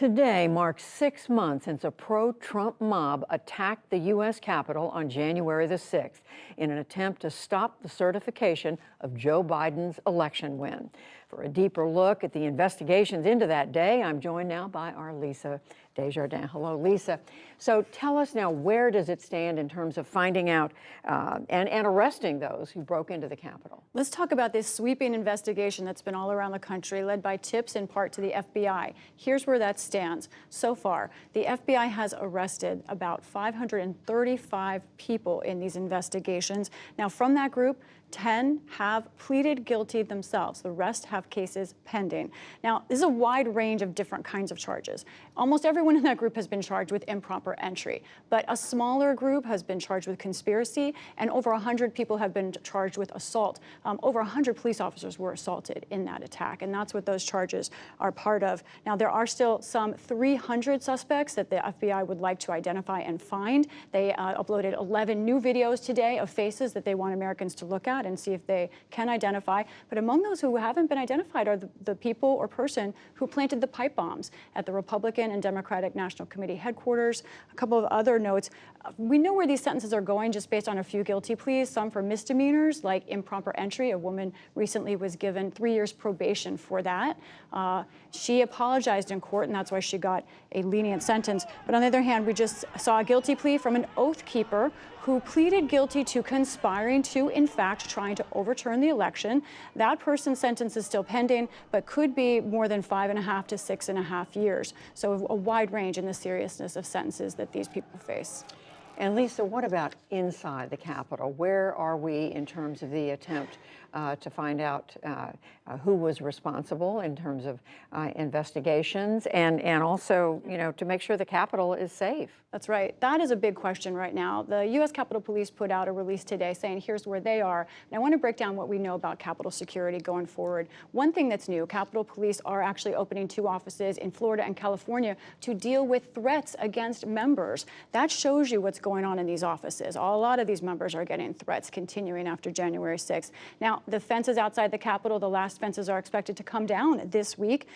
Today marks 6 months since a pro-Trump mob attacked the U.S. Capitol on January the 6th in an attempt to stop the certification of Joe Biden's election win. For a deeper look at the investigations into that day, I'm joined now by our Lisa Desjardins. Hello, Lisa. So tell us now, where does it stand in terms of finding out and arresting those who broke into the Capitol? Let's talk about this sweeping investigation that's been all around the country, led by tips in part to the FBI. Here's where that stands. So far, the FBI has arrested about 535 people in these investigations. Now, from that group, 10 have pleaded guilty themselves. The rest have cases pending. Now, this is a wide range of different kinds of charges. Almost everyone in that group has been charged with improper entry, but a smaller group has been charged with conspiracy, and over 100 people have been charged with assault. Over 100 police officers were assaulted in that attack, and that's what those charges are part of. Now, there are still some 300 suspects that the FBI would like to identify and find. They uploaded 11 new videos today of faces that they want Americans to look at and see if they can identify. But among those who haven't been identified are the people or person who planted the pipe bombs at the Republican and Democratic National Committee headquarters. A couple of other notes. We know where these sentences are going just based on a few guilty pleas, some for misdemeanors like improper entry. A woman recently was given 3 years probation for that. She apologized in court, and that's why she got a lenient sentence. But on the other hand, we just saw a guilty plea from an oath keeper who pleaded guilty to conspiring to, in fact, trying to overturn the election. That person's sentence is still pending, but could be more than 5.5 to 6.5 years. So a wide range in the seriousness of sentences that these people face. And Lisa, what about inside the Capitol? Where are we in terms of the attempt to find out who was responsible in terms of investigations and also, you know, to make sure the Capitol is safe? That's right. That is a big question right now. The U.S. Capitol Police put out a release today saying here's where they are. And I want to break down what we know about Capitol security going forward. One thing that's new, Capitol Police are actually opening 2 offices in Florida and California to deal with threats against members. That shows you what's going on in these offices. A lot of these members are getting threats continuing after January 6th. Now, the fences outside the Capitol, the last fences are expected to come down this week.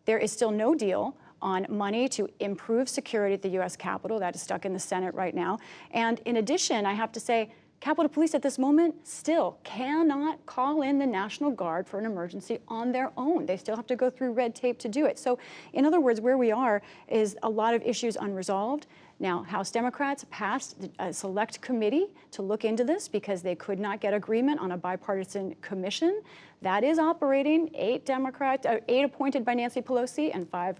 There is still no deal on money to improve security at the U.S. Capitol. That is stuck in the Senate right now. And in addition, I have to say, Capitol Police at this moment still cannot call in the National Guard for an emergency on their own. They still have to go through red tape to do it. So in other words, where we are is a lot of issues unresolved. Now, House Democrats passed a select committee to look into this because they could not get agreement on a bipartisan commission. That is operating. 8 appointed by Nancy Pelosi and 5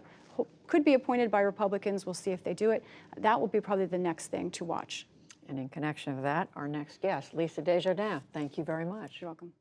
could be appointed by Republicans. We'll see if they do it. That will be probably the next thing to watch. And in connection with that, our next guest, Lisa Desjardins. Thank you very much. You're welcome.